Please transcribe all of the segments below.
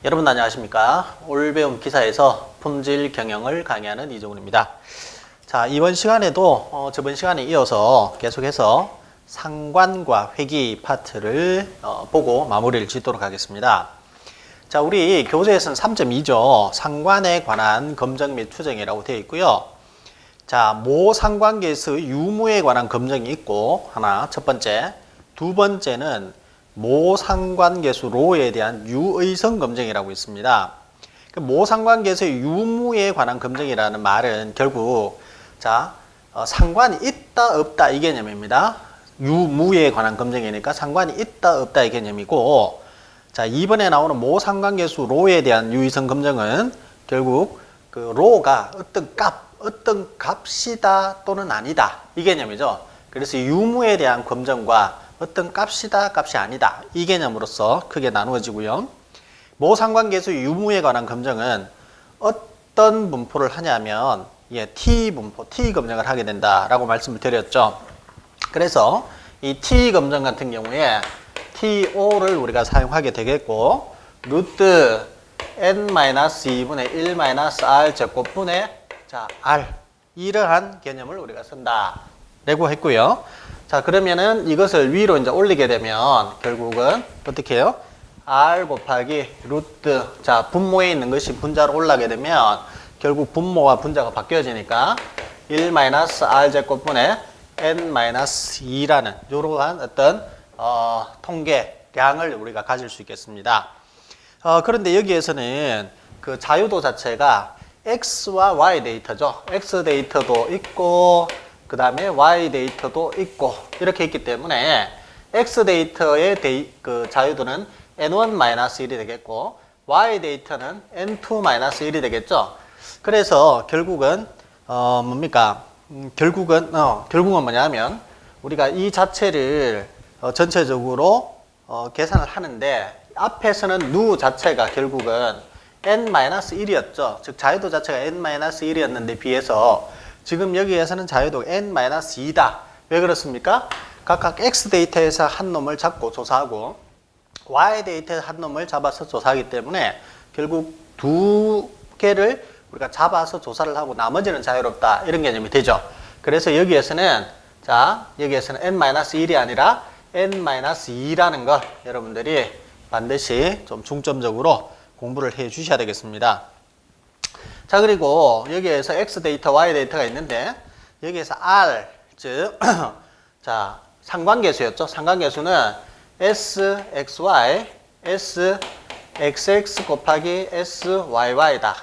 여러분 안녕하십니까? 오늘 배운 기사에서 품질 경영을 강의하는 이종훈입니다. 자, 이번 시간에도 저번 시간에 이어서 계속해서 상관과 회기 파트를 보고 마무리를 짓도록 하겠습니다. 자, 우리 교재에서는 3.2죠. 상관에 관한 검증 및 추정이라고 되어 있고요. 자, 모 상관계에서 유무에 관한 검증이 있고 하나, 첫 번째. 두 번째는 모 상관계수 로에 대한 유의성 검증이라고 있습니다. 모 상관계수의 유무에 관한 검증이라는 말은 결국 자 상관이 있다 없다 이 개념입니다. 유무에 관한 검증이니까 상관이 있다 없다 이 개념이고, 자 이번에 나오는 모 상관계수 로에 대한 유의성 검증은 결국 그 로가 어떤 값이다 또는 아니다 이 개념이죠. 그래서 유무에 대한 검증과 어떤 값이다, 값이 아니다 이 개념으로서 크게 나누어지고요. 모 상관계수 유무에 관한 검증은 어떤 분포를 하냐면 T 분포, T 검증을 하게 된다라고 말씀을 드렸죠. 그래서 이 T 검증 같은 경우에 TO를 우리가 사용하게 되겠고, 루트 n-2분의 1-r 제곱분의 R 이러한 개념을 우리가 쓴다 라고 했고요. 자, 그러면은 이것을 위로 이제 올리게 되면 결국은 어떻게 해요? R 곱하기 루트, 자, 분모에 있는 것이 분자로 올라가게 되면 결국 분모와 분자가 바뀌어지니까 1-R 제곱분의 n-2라는 이러한 어떤 통계량을 우리가 가질 수 있겠습니다. 그런데 여기에서는 그 자유도 자체가 X와 Y 데이터죠. X 데이터도 있고 그 다음에 Y 데이터도 있고 이렇게 있기 때문에 X 데이터의 그 자유도는 N1-1이 되겠고 Y 데이터는 N2-1이 되겠죠. 그래서 결국은 뭡니까? 결국은 뭐냐면 우리가 이 자체를 전체적으로 계산을 하는데 앞에서는 누 자체가 결국은 N-1이었죠. 즉 자유도 자체가 N-1이었는데 비해서 지금 여기에서는 자유도가 N-2다. 왜 그렇습니까? 각각 X 데이터에서 한 놈을 잡고 조사하고 Y 데이터에서 한 놈을 잡아서 조사하기 때문에 결국 두 개를 우리가 잡아서 조사를 하고 나머지는 자유롭다 이런 개념이 되죠. 그래서 여기에서는 여기에서는 N-1이 아니라 N-2라는 걸 여러분들이 반드시 좀 중점적으로 공부를 해 주셔야 되겠습니다. 자, 그리고 여기에서 X 데이터, Y 데이터가 있는데 여기에서 R, 즉 자, 상관계수였죠. 상관계수는 SXY, SXX 곱하기 SYY다.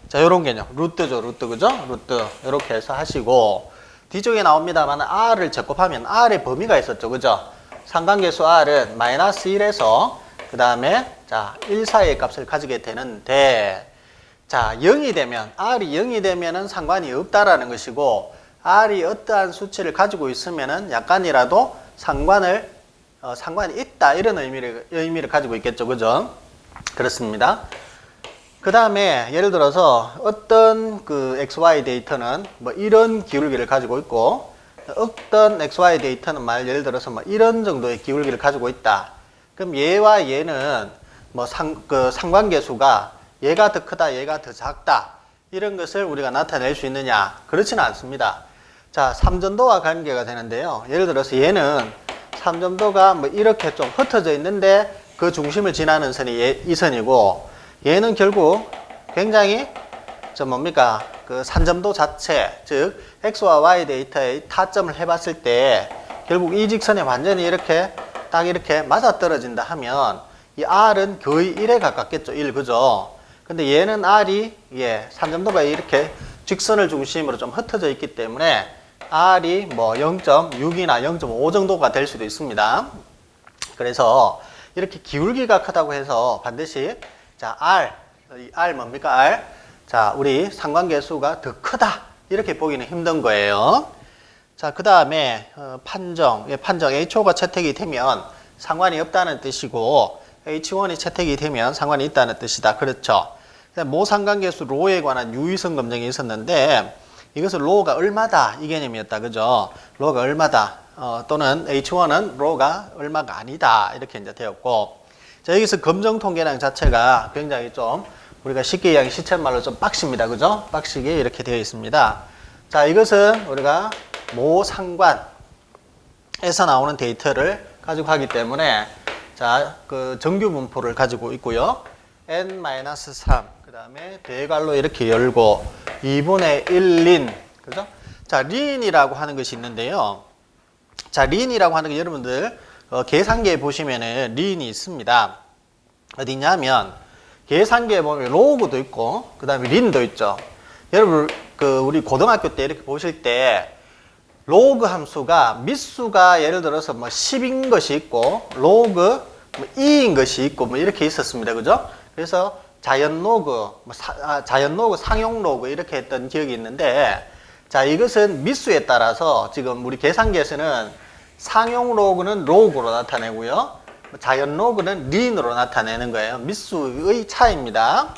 자, 요런 개념. 루트죠. 루트, 그죠? 루트. 이렇게 해서 하시고 뒤쪽에 나옵니다만 R을 제곱하면 R의 범위가 있었죠. 그죠? 상관계수 R은 -1에서 그 다음에 자, 1 사이의 값을 가지게 되는데, 자, 0이 되면, R이 0이 되면은 상관이 없다라는 것이고, R이 어떠한 수치를 가지고 있으면은 약간이라도 상관이 있다, 이런 의미를 가지고 있겠죠. 그죠? 그렇습니다. 그 다음에, 예를 들어서 어떤 그 XY 데이터는 뭐 이런 기울기를 가지고 있고, 어떤 XY 데이터는 예를 들어서 뭐 이런 정도의 기울기를 가지고 있다. 그럼 얘와 얘는 뭐 상관계수가 얘가 더 크다, 얘가 더 작다 이런 것을 우리가 나타낼 수 있느냐? 그렇지는 않습니다. 자, 삼점도와 관계가 되는데요. 예를 들어서 얘는 삼점도가 뭐 이렇게 좀 흩어져 있는데 그 중심을 지나는 선이 이 선이고, 얘는 결국 굉장히 그 산점도 자체, 즉 X와 Y 데이터의 타점을 해봤을 때 결국 이 직선에 완전히 이렇게 딱 이렇게 맞아떨어진다 하면 이 R은 거의 1에 가깝겠죠. 1, 그죠? 근데 얘는 R이 산점도가 이렇게 직선을 중심으로 좀 흩어져 있기 때문에 R이 뭐 0.6이나 0.5 정도가 될 수도 있습니다. 그래서 이렇게 기울기가 크다고 해서 반드시 자, R 뭡니까? R. 자, 우리 상관계수가 더 크다 이렇게 보기는 힘든 거예요. 자, 그 다음에 판정 HO가 채택이 되면 상관이 없다는 뜻이고 H1이 채택이 되면 상관이 있다는 뜻이다. 그렇죠? 모 상관계수 로에 관한 유의성 검증이 있었는데 이것은 로가 얼마다 이 개념이었다. 그죠? 로가 얼마다 또는 H1은 로가 얼마가 아니다 이렇게 이제 되었고, 자, 여기서 검정 통계량 자체가 굉장히 좀 우리가 쉽게 이야기 시쳇말로 좀 빡십니다. 그죠? 빡시게 이렇게 되어 있습니다. 자, 이것은 우리가 모상관에서 나오는 데이터를 가지고 하기 때문에 자, 그 정규 분포를 가지고 있고요. n-3 그 다음에 대괄호 이렇게 열고 2분의 1린 그죠? 자, 린이라고 하는 것이 있는데요. 자, 린이라고 하는 게 여러분들 계산기에 보시면은 린이 있습니다. 어디 있냐면 계산기에 보면 로그도 있고 그 다음에 린도 있죠. 여러분 그 우리 고등학교 때 이렇게 보실 때 로그 함수가 밑수가 예를 들어서 뭐 10인 것이 있고 로그 뭐 2인 것이 있고 뭐 이렇게 있었습니다. 그죠? 그래서 자연 로그, 자연 로그, 상용 로그 이렇게 했던 기억이 있는데 자, 이것은 밑수에 따라서 지금 우리 계산기에서는 상용 로그는 로그로 나타내고요. 자연 로그는 린으로 나타내는 거예요. 밑수의 차이입니다.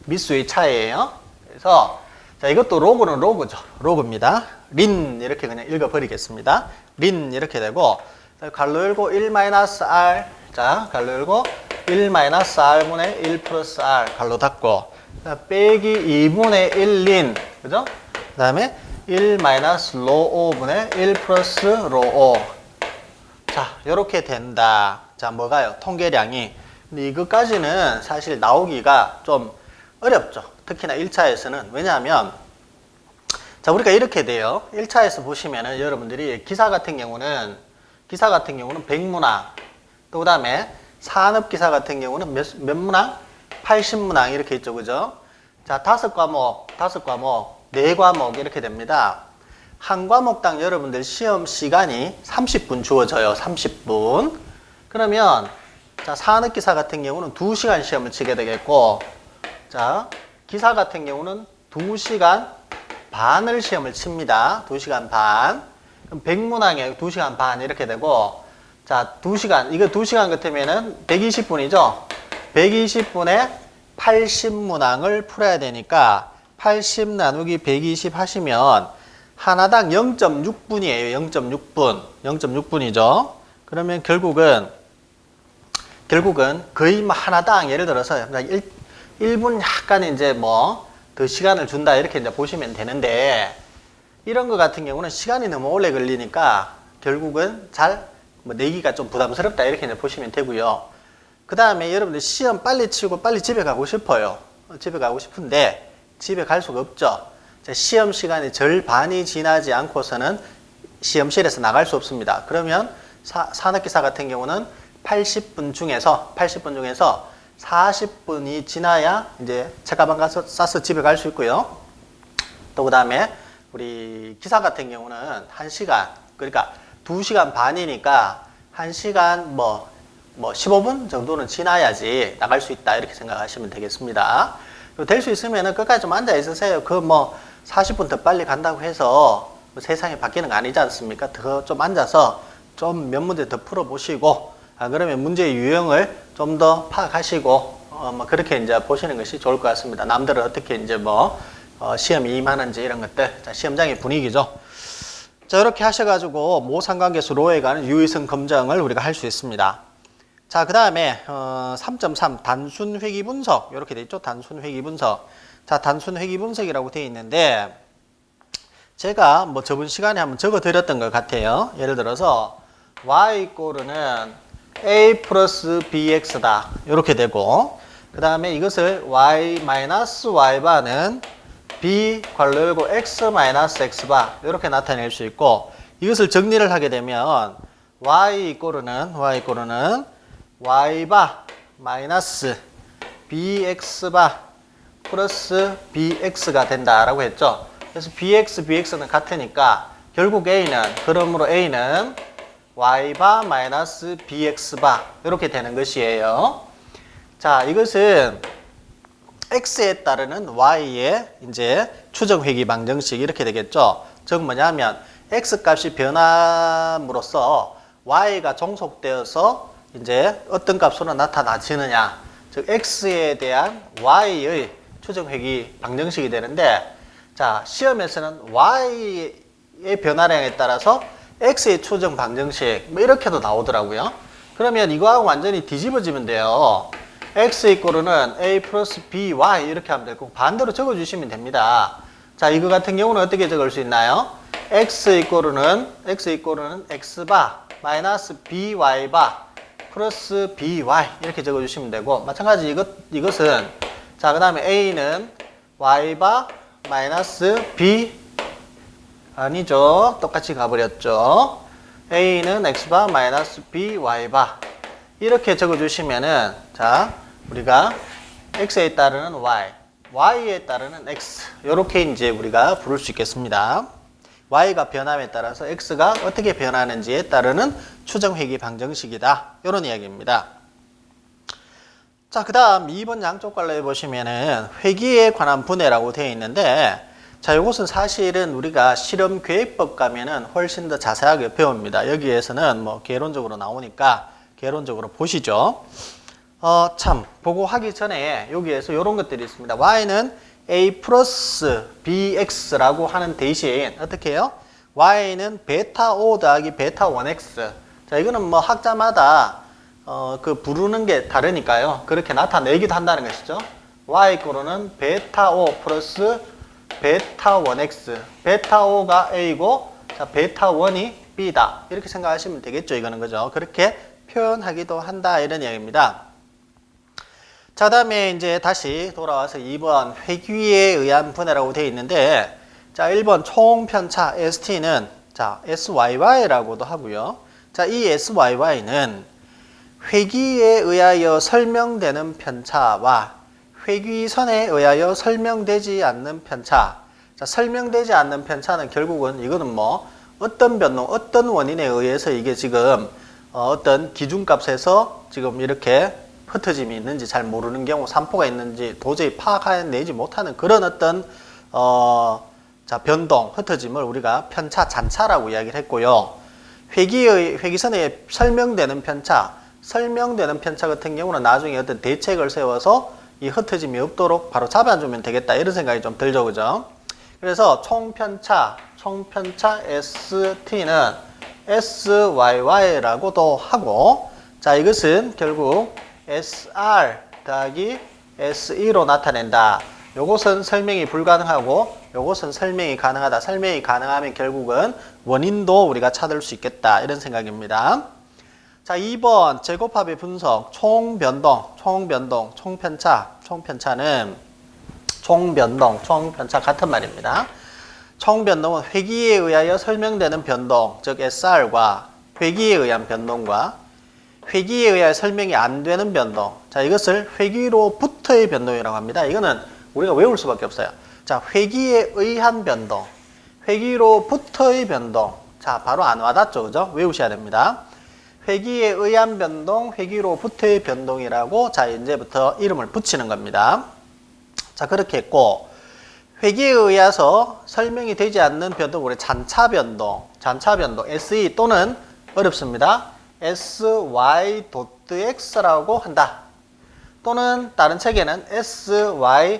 밑수의 차이예요. 그래서 자, 이것도 로그는 로그죠. 로그입니다. 린 이렇게 그냥 읽어버리겠습니다. 린 이렇게 되고 괄호 열고 1-r 자, 괄호 열고 1-r분의 1 플러스 r 괄호 닫고 빼기 2분의 1린 그죠? 그 다음에 1-로5분의 1 플러스 로5 자, 이렇게 된다. 자, 뭐가요? 통계량이. 근데 이것까지는 사실 나오기가 좀 어렵죠. 특히나 1차에서는. 왜냐하면 자, 우리가 이렇게 돼요. 1차에서 보시면은 여러분들이 기사 같은 경우는 백문항 또 그 다음에 산업기사 같은 경우는 몇 문항? 80문항 이렇게 있죠. 그죠? 자, 5과목, 4과목 이렇게 됩니다. 한 과목당 여러분들 시험 시간이 30분 주어져요. 30분. 그러면 자, 산업기사 같은 경우는 2시간 시험을 치게 되겠고 자, 기사 같은 경우는 2시간 반을 시험을 칩니다. 2시간 반. 그럼 백문항에 2시간 반 이렇게 되고 자, 2시간. 이거 2시간 같으면은 120분이죠. 120분에 80문항을 풀어야 되니까 80 나누기 120 하시면 하나당 0.6분이에요. 0.6분. 0.6분이죠. 그러면 결국은 거의 뭐 하나당 예를 들어서 1분 약간 이제 뭐 더 시간을 준다 이렇게 이제 보시면 되는데 이런 거 같은 경우는 시간이 너무 오래 걸리니까 결국은 잘 뭐 내기가 좀 부담스럽다 이렇게 이제 보시면 되고요. 그 다음에 여러분들 시험 빨리 치고 빨리 집에 가고 싶어요. 집에 가고 싶은데 집에 갈 수가 없죠. 시험 시간이 절반이 지나지 않고서는 시험실에서 나갈 수 없습니다. 그러면 산업기사 같은 경우는 80분 중에서 40분이 지나야 이제 책가방 가서 싸서 집에 갈 수 있고요. 또 그 다음에 우리 기사 같은 경우는 1시간, 그러니까 2시간 반이니까 1시간 뭐 15분 정도는 지나야지 나갈 수 있다 이렇게 생각하시면 되겠습니다. 될 수 있으면 끝까지 좀 앉아 있으세요. 그 뭐 40분 더 빨리 간다고 해서 뭐 세상이 바뀌는 거 아니지 않습니까? 더 좀 앉아서 좀 몇 문제 더 풀어보시고 그러면 문제의 유형을 좀 더 파악하시고 뭐 그렇게 이제 보시는 것이 좋을 것 같습니다. 남들은 어떻게 이제 뭐 시험이 임하는지 이런 것들 자, 시험장의 분위기죠. 자, 이렇게 하셔가지고 모상관계수 로에 관한 유의성 검정을 우리가 할 수 있습니다. 자, 그 다음에 3.3 단순 회귀 분석 이렇게 돼 있죠. 단순 회귀 분석. 자, 단순 회귀 분석이라고 되어 있는데 제가 뭐 저번 시간에 한번 적어 드렸던 것 같아요. 예를 들어서 y 이꼬르는 a 플러스 bx다 이렇게 되고 그 다음에 이것을 y 마이너스 y바는 b 괄호 열고 x 마이너스 x바 이렇게 나타낼 수 있고 이것을 정리를 하게 되면 y 이꼬르는 y바 마이너스 bx바 플러스 bx가 된다라고 했죠. 그래서 bx는 같으니까 결국 a는 그러므로 a는 y바 마이너스 bx바 이렇게 되는 것이에요. 자, 이것은 x에 따르는 y의 이제 추정 회귀 방정식 이렇게 되겠죠. 즉 뭐냐면 x 값이 변함으로써 y가 종속되어서 이제 어떤 값으로 나타나지느냐, 즉 x에 대한 y의 추정 회귀 방정식이 되는데 자, 시험에서는 y의 변화량에 따라서 x의 추정 방정식 뭐 이렇게도 나오더라고요. 그러면 이거하고 완전히 뒤집어지면 돼요. x 이꼬르는 a 플러스 by 이렇게 하면 되고 반대로 적어주시면 됩니다. 자, 이거 같은 경우는 어떻게 적을 수 있나요? x 이꼬르는 x바 마이너스 by바 플러스 by 이렇게 적어주시면 되고 마찬가지 이것은 자, 그 다음에 a는 y바 마이너스 b 아니죠. 똑같이 가버렸죠. a는 x바 마이너스 by바 이렇게 적어주시면은 자, 우리가 x에 따르는 y, y에 따르는 x 이렇게 이제 우리가 부를 수 있겠습니다. y가 변함에 따라서 x가 어떻게 변하는지에 따르는 추정회귀 방정식이다. 이런 이야기입니다. 자, 그 다음 2번 양쪽 갈로에 보시면은 회귀에 관한 분해라고 되어 있는데 자, 이것은 사실은 우리가 실험 계획법 가면은 훨씬 더 자세하게 배웁니다. 여기에서는 뭐 개론적으로 나오니까 개론적으로 보시죠. 참 보고 하기 전에 여기에서 이런 것들이 있습니다. y는 a 플러스 bx라고 하는 대신 어떻게 해요? y는 베타 5 더하기 베타 1x. 자, 이거는 뭐 학자마다 그 부르는 게 다르니까요. 그렇게 나타내기도 한다는 것이죠. y=는 베타 5 플러스 베타 1x. 베타 5가 a고 자, 베타 1이 b다. 이렇게 생각하시면 되겠죠. 이거는 그죠? 그렇게 표현하기도 한다. 이런 이야기입니다. 자, 다음에 이제 다시 돌아와서 2번 회귀에 의한 분해라고 되어 있는데 자, 1번 총편차 ST는 자, SYY라고도 하고요. 자, 이 SYY는 회귀에 의하여 설명되는 편차와 회귀선에 의하여 설명되지 않는 편차. 자, 설명되지 않는 편차는 결국은 이거는 뭐 어떤 변동, 어떤 원인에 의해서 이게 지금 어떤 기준값에서 지금 이렇게 흩어짐이 있는지 잘 모르는 경우, 산포가 있는지 도저히 파악해내지 못하는 그런 어떤 자, 변동, 흩어짐을 우리가 편차, 잔차라고 이야기를 했고요. 회귀선에 설명되는 편차 같은 경우는 나중에 어떤 대책을 세워서 이 흩어짐이 없도록 바로 잡아주면 되겠다. 이런 생각이 좀 들죠, 그죠? 그래서 총편차 ST는 SYY라고도 하고, 자, 이것은 결국 SR 더하기 SE로 나타낸다. 요것은 설명이 불가능하고 요것은 설명이 가능하다. 설명이 가능하면 결국은 원인도 우리가 찾을 수 있겠다. 이런 생각입니다. 자, 2번 제곱합의 분석 총편차는 총편차 같은 말입니다. 총변동은 회귀에 의하여 설명되는 변동, 즉 SR과 회귀에 의한 변동과 회귀에 의하여 설명이 안 되는 변동. 자, 이것을 회귀로부터의 변동이라고 합니다. 이거는 우리가 외울 수밖에 없어요. 자, 회귀에 의한 변동, 회귀로부터의 변동. 자, 바로 안 와닿죠, 그죠? 외우셔야 됩니다. 회귀에 의한 변동, 회귀로부터의 변동이라고 자, 이제부터 이름을 붙이는 겁니다. 자, 그렇게 했고, 회귀에 의해서 설명이 되지 않는 변동, 우리 잔차 변동, SE 또는 어렵습니다. SY.X라고 한다. 또는 다른 책에는 SY/X라고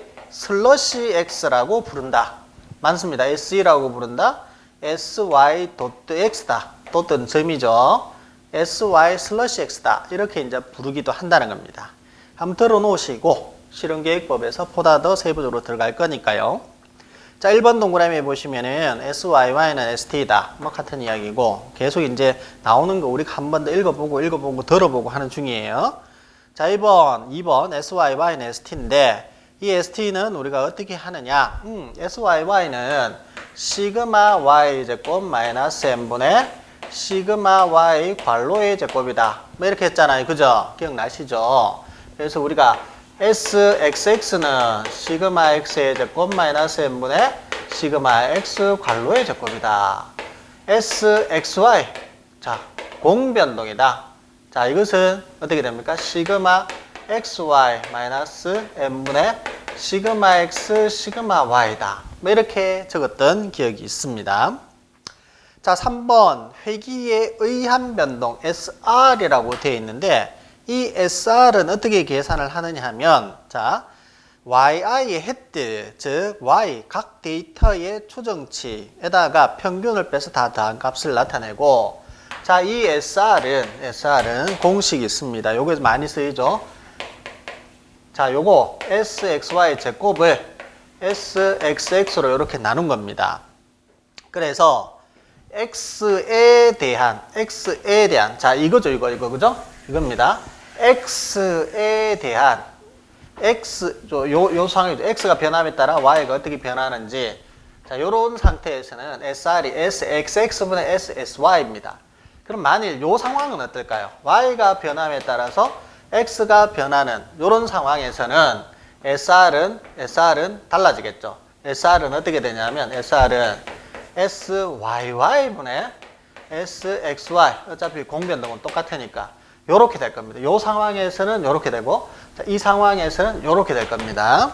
부른다. 많습니다. SE라고 부른다. SY.X다. 또는 점이죠. SY/X다. 이렇게 이제 부르기도 한다는 겁니다. 한번 들어놓으시고 실험계획법에서 보다 더 세부적으로 들어갈 거니까요. 자, 1번 동그라미에 보시면은 SYY는 ST다. 뭐 같은 이야기고 계속 이제 나오는 거 우리가 한 번 더 읽어보고 들어보고 하는 중이에요. 자, 2번 SYY는 ST인데 이 ST는 우리가 어떻게 하느냐? SYY는 시그마 Y 제곱 마이너스 N분의 시그마 Y 괄호의 제곱이다. 뭐 이렇게 했잖아요. 그죠? 기억나시죠? 그래서 우리가 SXX는 시그마 X의 제곱 마이너스 N분의 시그마 X 괄호의 제곱이다. SXY. 자, 공변동이다. 자, 이것은 어떻게 됩니까? 시그마 XY 마이너스 N분의 시그마 X 시그마 Y다. 뭐 이렇게 적었던 기억이 있습니다. 자, 3번 회귀에 의한 변동 SR이라고 되어 있는데 이 SR은 어떻게 계산을 하느냐 하면 자, YI의 헤드, 즉 Y 각 데이터의 추정치에다가 평균을 빼서 다 더한 값을 나타내고 자, 이 SR은 공식이 있습니다. 요거 많이 쓰이죠. 자, 요거 SXY 제곱을 SXX로 이렇게 나눈 겁니다. 그래서 X에 대한 자, 이거죠, 이거, 그죠? 이겁니다. X에 대한 요 상황이죠. X가 변함에 따라 Y가 어떻게 변하는지. 자, 요런 상태에서는 SR이 SXX분의 SSY입니다. 그럼 만일 요 상황은 어떨까요? Y가 변함에 따라서 X가 변하는 요런 상황에서는 SR은 달라지겠죠. SR은 어떻게 되냐면 SR은 SYY분의 SXY. 어차피 공변동은 똑같으니까 요렇게 될 겁니다. 요 상황에서는 요렇게 되고, 자, 이 상황에서는 요렇게 될 겁니다.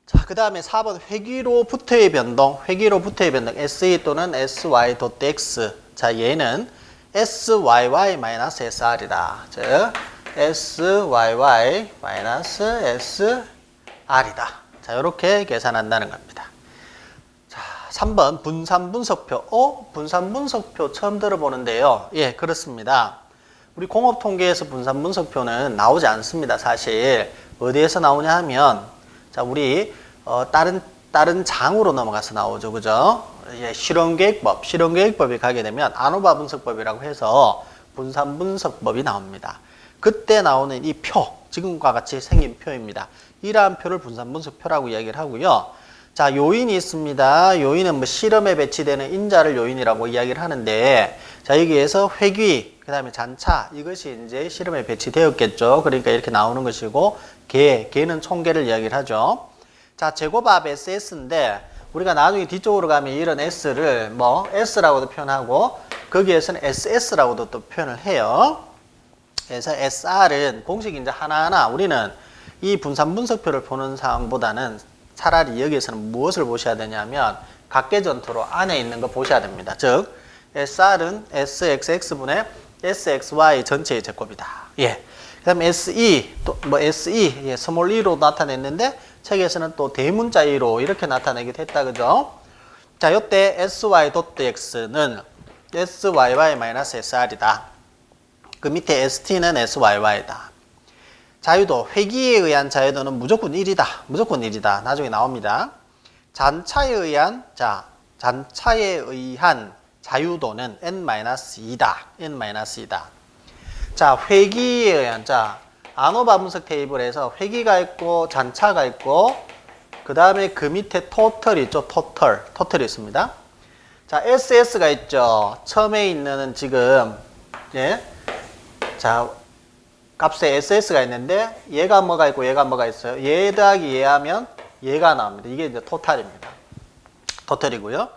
자, 그 다음에 4번 회귀로부터의 변동 SE 또는 SY.X. 자, 얘는 SYY-SR이다. 즉 SYY-SR이다. 자, 이렇게 계산한다는 겁니다. 자, 3번 분산분석표. 분산분석표 처음 들어보는데요. 예, 그렇습니다. 우리 공업통계에서 분산분석표는 나오지 않습니다. 사실 어디에서 나오냐 하면, 자, 우리 다른 장으로 넘어가서 나오죠, 그죠? 예, 실험계획법이 가게 되면 아노바 분석법이라고 해서 분산분석법이 나옵니다. 그때 나오는 이 표, 지금과 같이 생긴 표입니다. 이러한 표를 분산분석표라고 이야기를 하고요. 자, 요인이 있습니다. 요인은 뭐 실험에 배치되는 인자를 요인이라고 이야기를 하는데, 자, 여기에서 회귀, 그 다음에 잔차, 이것이 이제 실험에 배치되었겠죠. 그러니까 이렇게 나오는 것이고, 개는 총계를 이야기를 하죠. 자, 제곱합 SS인데, 우리가 나중에 뒤쪽으로 가면 이런 S를 뭐 S라고도 표현하고, 거기에서는 SS라고도 또 표현을 해요. 그래서 SR은 공식 이제 하나하나 우리는 이 분산분석표를 보는 상황보다는 차라리 여기에서는 무엇을 보셔야 되냐면 각계전투로 안에 있는 거 보셔야 됩니다. 즉 SR은 SXX분의 SXY 전체의 제곱이다. 예. 그 다음에 SE, 또 뭐 SE, 예, 스몰 e로 나타냈는데 책에서는 또 대문자 e로 이렇게 나타내기도 했다. 그죠? 자, 요때 SY.X는 SYY-SR이다. 그 밑에 ST는 SYY다. 자유도, 회귀에 의한 자유도는 무조건 1이다. 무조건 1이다. 나중에 나옵니다. 잔차에 의한 자유도는 N-2다. N-2다. 자, 회귀에 의한, 자, 아노바 분석 테이블에서 회귀가 있고, 잔차가 있고, 그 다음에 그 밑에 토털이 있죠. 토털이 있습니다. 자, SS가 있죠. 처음에 있는 지금, 예. 자, 값에 SS가 있는데 얘가 뭐가 있고 얘가 뭐가 있어요. 얘 더하기 얘 하면 얘가 나옵니다. 이게 이제 토탈입니다. 토탈이고요.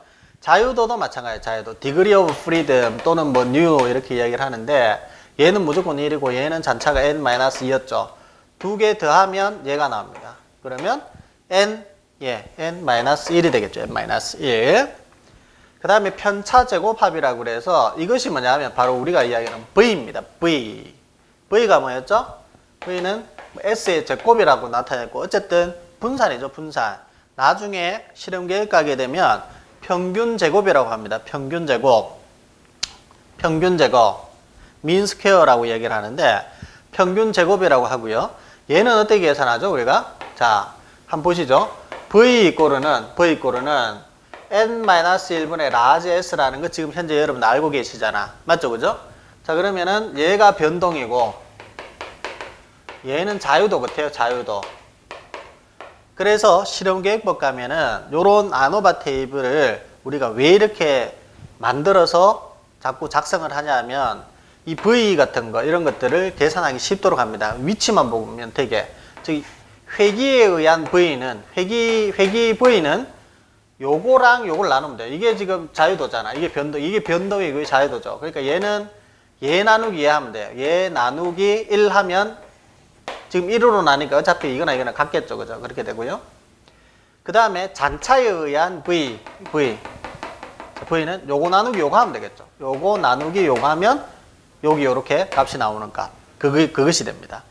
자유도도 마찬가지예요. 자유도. degree of freedom 또는 뭐 new 이렇게 이야기를 하는데 얘는 무조건 1이고 얘는 잔차가 n-2였죠. 두 개 더하면 얘가 나옵니다. 그러면 n-1이 되겠죠. n-1. 그 다음에 편차 제곱합이라고 그래서 이것이 뭐냐 하면 바로 우리가 이야기하는 V입니다. V가 뭐였죠? V는 S의 제곱이라고 나타냈고 어쨌든 분산이죠. 분산. 나중에 실험 계획 가게 되면 평균 제곱이라고 합니다. 평균 제곱. mean square라고 얘기를 하는데 평균 제곱이라고 하고요. 얘는 어떻게 계산하죠? 우리가 자, 한번 보시죠. V=는 n-1분의 large s라는 거 지금 현재 여러분 알고 계시잖아. 맞죠? 그죠? 자, 그러면은 얘가 변동이고 얘는 자유도 같아요. 자유도. 그래서 실험계획법 가면은 요런 아노바 테이블을 우리가 왜 이렇게 만들어서 자꾸 작성을 하냐면 이 V 같은 거 이런 것들을 계산하기 쉽도록 합니다. 위치만 보면 되게. 즉 회귀에 의한 V는 회귀 V는 요거랑 요걸 나누면 돼요. 이게 지금 자유도잖아. 이게 변동이 그게 자유도죠. 그러니까 얘는 얘 나누기 얘 하면 돼요. 얘 나누기 1 하면 지금 1으로 나니까 어차피 이거나 같겠죠. 그죠? 그렇게 되고요. 그 다음에 잔차에 의한 V는 요거 나누기 요거 하면 되겠죠. 요거 나누기 요거 하면 여기 요렇게 값이 나오는 값. 그것이 됩니다.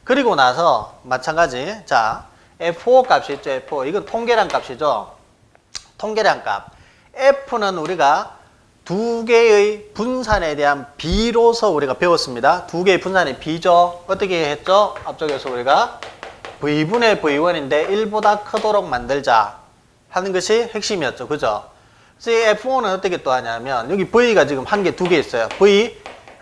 그리고 나서 마찬가지. 자, F5 값이 있죠. F5. 이건 통계량 값이죠. 통계량 값. F는 우리가 두 개의 분산에 대한 비로서 우리가 배웠습니다. 두 개의 분산의 비죠. 어떻게 했죠? 앞쪽에서 우리가 V분의 V1인데 1보다 크도록 만들자 하는 것이 핵심이었죠. 그죠? 그래서 이 F1은 어떻게 또 하냐면 여기 V가 지금 한 개, 두 개 있어요. V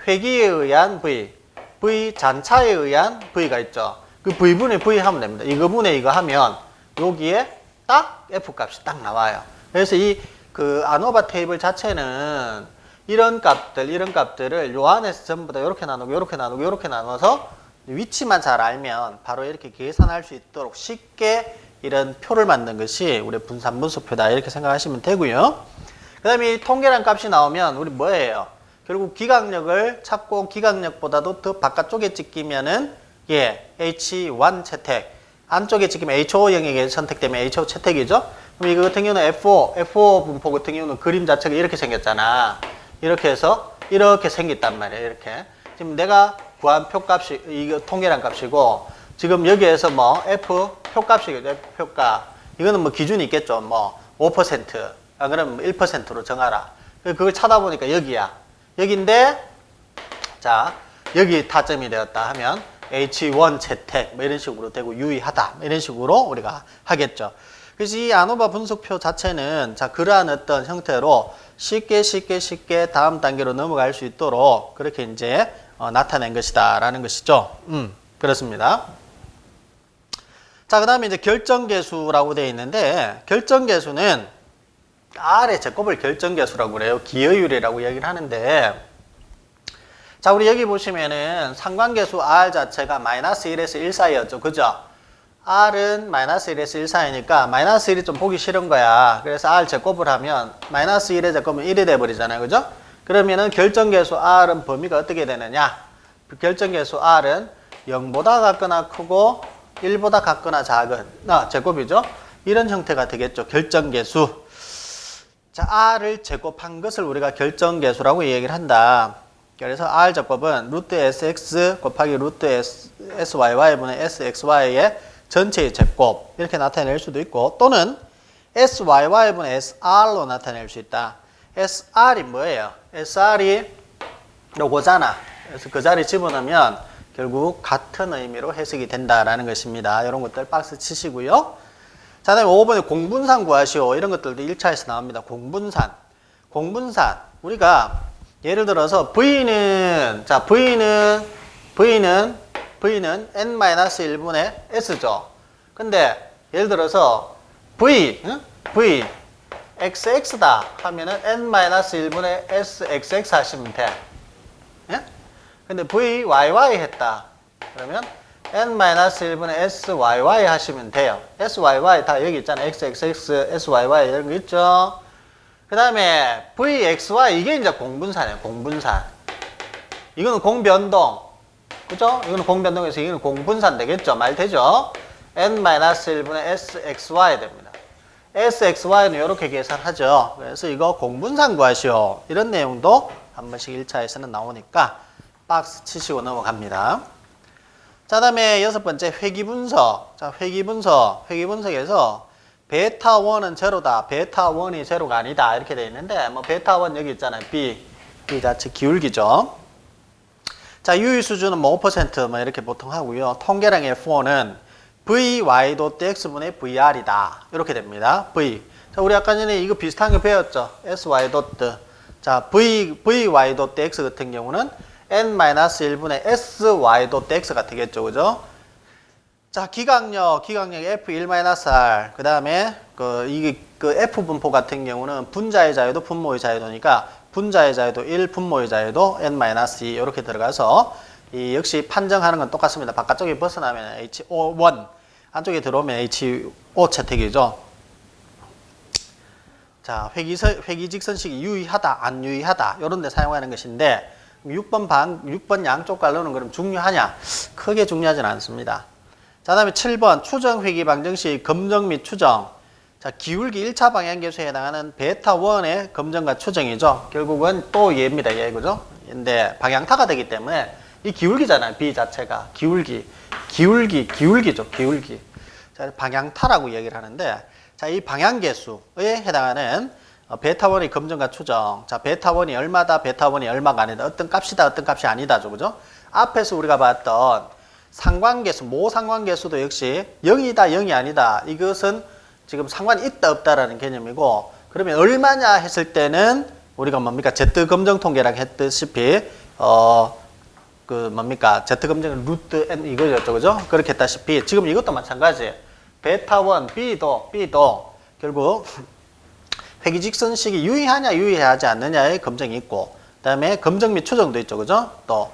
회기에 의한 V, V 잔차에 의한 V가 있죠. 그 V분의 V 하면 됩니다. 이거분의 이거 하면 여기에 딱 F 값이 딱 나와요. 그래서 이 그 아노바 테이블 자체는 이런 값들을 요 안에서 전부 다 이렇게 나누고 이렇게 나눠서 위치만 잘 알면 바로 이렇게 계산할 수 있도록 쉽게 이런 표를 만든 것이 우리 분산분수표다 이렇게 생각하시면 되고요. 그 다음에 이 통계란 값이 나오면 우리 뭐예요? 결국 기각력을 찾고 기각력보다도 더 바깥쪽에 찍히면은 H1 채택 안쪽에 찍히면 HO 영역에 선택되면 HO 채택이죠. 그럼 이거 같은 경우는 F5 분포 같은 경우는 그림 자체가 이렇게 생겼잖아. 이렇게 해서 이렇게 생겼단 말이에요. 이렇게 지금 내가 구한 표값이 이거 통계란 값이고 지금 여기에서 뭐 F 표값이겠죠. F 표값 이거는 뭐 기준이 있겠죠. 뭐 5% 안 그러면 1%로 정하라. 그걸 찾아보니까 여기야. 여기인데 자 여기 타점이 되었다 하면 H1 채택 뭐 이런 식으로 되고 유의하다 뭐 이런 식으로 우리가 하겠죠. 그래서 이 아노바 분석표 자체는 자 그러한 어떤 형태로 쉽게 다음 단계로 넘어갈 수 있도록 그렇게 이제 나타낸 것이다 라는 것이죠. 그렇습니다. 자, 그 다음에 이제 결정계수라고 되어 있는데 결정계수는 R의 제곱을 결정계수라고 그래요. 기여율이라고 얘기를 하는데 자, 우리 여기 보시면은 상관계수 R 자체가 마이너스 1에서 1 사이였죠. 그죠? R은 마이너스 1에서 1 사이니까 마이너스 1이 좀 보기 싫은 거야. 그래서 R 제곱을 하면 마이너스 1의 제곱은 1이 돼버리잖아요. 그죠? 그러면은 결정계수 R은 범위가 어떻게 되느냐? 결정계수 R은 0보다 같거나 크고 1보다 같거나 작은 제곱이죠. 이런 형태가 되겠죠. 결정계수. 자, R을 제곱한 것을 우리가 결정계수라고 얘기를 한다. 그래서 R 제곱은 루트 SX 곱하기 루트 SYY분의 SXY의 전체의 제곱 이렇게 나타낼 수도 있고 또는 SYY분의 SR로 나타낼 수 있다. SR이 뭐예요? SR이 요거잖아. 그래서 그 자리 집어넣으면 결국 같은 의미로 해석이 된다라는 것입니다. 이런 것들 박스 치시고요. 자, 다음에 5번에 공분산 구하시오. 이런 것들도 1차에서 나옵니다. 공분산. 우리가 예를 들어서 V는 n-1분의 s죠. 근데 예를 들어서 V xx다 하면은 n-1분의 sxx 하시면 돼. 예? 근데 vyy 했다. 그러면 n-1분의 syy 하시면 돼요. syy 다 여기 있잖아. xxx, syy 이런 거 있죠. 그 다음에 vxy 이게 이제 공분산이에요. 공분산. 이거는 공변동. 그죠? 이거는 공변동에서 이거는 공분산 되겠죠? 말 되죠? n-1분의 sxy 됩니다. sxy는 이렇게 계산하죠. 그래서 이거 공분산 구하시오. 이런 내용도 한 번씩 1차에서는 나오니까 박스 치시고 넘어갑니다. 자, 다음에 6번째 회귀분석. 자, 회귀분석에서 베타1은 제로다. 베타1이 제로가 아니다. 이렇게 되어 있는데 뭐 베타1 여기 있잖아요. B 자체 기울기죠. 자, 유의 수준은 뭐 5% 뭐 이렇게 보통 하고요. 통계량 F1은 VY.X분의 VR이다. 이렇게 됩니다. V. 자, 우리 아까 전에 이거 비슷한 거 배웠죠. SY. 자, VY.X 같은 경우는 N-1분의 SY.X가 되겠죠. 그죠? 자, 기각력 F1-R. 그 다음에 이게 F 분포 같은 경우는 분자의 자유도 분모의 자유도니까 분자의 자유도 1, 분모의 자유도 n-2 이렇게 들어가서 이 역시 판정하는 건 똑같습니다. 바깥쪽에 벗어나면 HO1, 안쪽에 들어오면 HO 채택이죠. 자, 회기직선식이 유의하다, 안 유의하다 이런 데 사용하는 것인데 6번 양쪽 갈로는 그럼 중요하냐? 크게 중요하지는 않습니다. 자, 다음에 7번 추정회기 방정식 검정 및 추정. 자, 기울기 1차 방향계수에 해당하는 베타1의 검정과 추정이죠. 결국은 또 얘입니다. 얘, 그죠? 근데 방향타가 되기 때문에 이 기울기잖아요. B 자체가. 기울기죠. 기울기. 자, 방향타라고 얘기를 하는데 자, 이 방향계수에 해당하는 베타1이 검증과 추정. 자, 베타1이 얼마다, 베타1이 얼마가 아니다. 어떤 값이다, 어떤 값이 아니다죠. 그죠? 앞에서 우리가 봤던 상관계수, 모상관계수도 역시 0이다, 0이 아니다. 이것은 지금 상관이 있다, 없다라는 개념이고, 그러면 얼마냐 했을 때는 우리가 뭡니까? Z 검증 통계라고 했듯이, Z 검증은 루트 n 이거였죠. 그죠? 그렇게 했다시피, 지금 이것도 마찬가지. 베타1, B도 결국 회기직선식이 유의하냐, 유의하지 않느냐의 검증이 있고, 그 다음에 검증 및 추정도 있죠. 그죠? 또,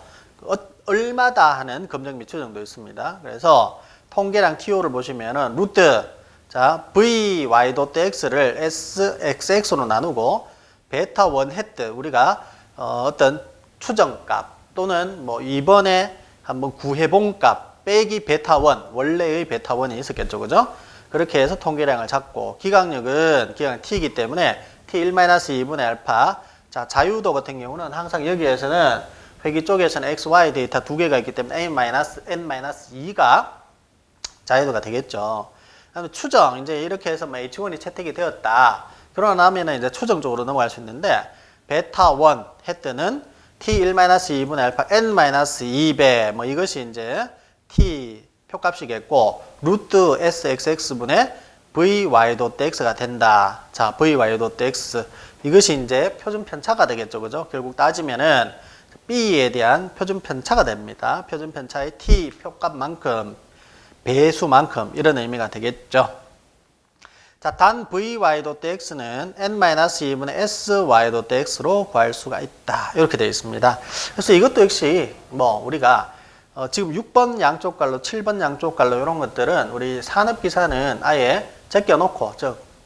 얼마다 하는 검증 및 추정도 있습니다. 그래서 통계랑 TO를 보시면은 루트, 자, V, Y 도트 X를 S, XX로 나누고, 베타1 헤트, 우리가 어떤 추정값 또는 뭐 이번에 한번 구해본 값 빼기 베타1, 원래의 베타1이 있었겠죠. 그죠? 그렇게 해서 통계량을 잡고, 기강력은 기강 T이기 때문에 T1-2분의 알파. 자, 자유도 같은 경우는 항상 여기에서는 회기 쪽에서는 X, Y 데이터 두 개가 있기 때문에 N-2가 자유도가 되겠죠. 그다음에 추정, 이제 이렇게 해서 뭐 H1이 채택이 되었다. 그러고 나면은 이제 추정 쪽으로 넘어갈 수 있는데, 베타1 헤트는 T1-2분의 알파 N-2배, 뭐 이것이 이제 T 표값이겠고, 루트 SXX분의 VY 도트 X가 된다. 자, VY 도트 X. 이것이 이제 표준 편차가 되겠죠. 그죠? 결국 따지면은 B에 대한 표준 편차가 됩니다. 표준 편차의 T 표값만큼, 배수만큼 이런 의미가 되겠죠. 자, 단 VY 도트 X는 N-2분의 SY 도트 X로 구할 수가 있다. 이렇게 되어 있습니다. 그래서 이것도 역시 뭐 우리가 지금 6번 양쪽 갈로, 7번 양쪽 갈로 이런 것들은 우리 산업기사는 아예 제껴놓고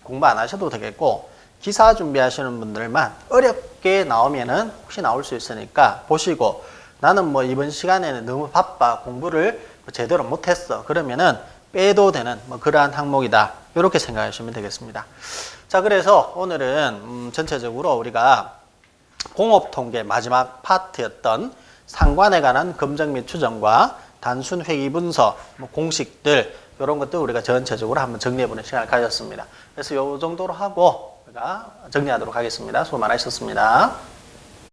공부 안 하셔도 되겠고, 기사 준비하시는 분들만 어렵게 나오면은 혹시 나올 수 있으니까 보시고, 나는 뭐 이번 시간에는 너무 바빠, 공부를 제대로 못했어. 그러면은 빼도 되는 뭐 그러한 항목이다. 이렇게 생각하시면 되겠습니다. 자, 그래서 오늘은 전체적으로 우리가 공업통계 마지막 파트였던 상관에 관한 검증 및 추정과 단순 회귀 분석, 뭐 공식들 이런 것들 우리가 전체적으로 한번 정리해보는 시간을 가졌습니다. 그래서 이 정도로 하고 우리가 정리하도록 하겠습니다. 수고 많으셨습니다.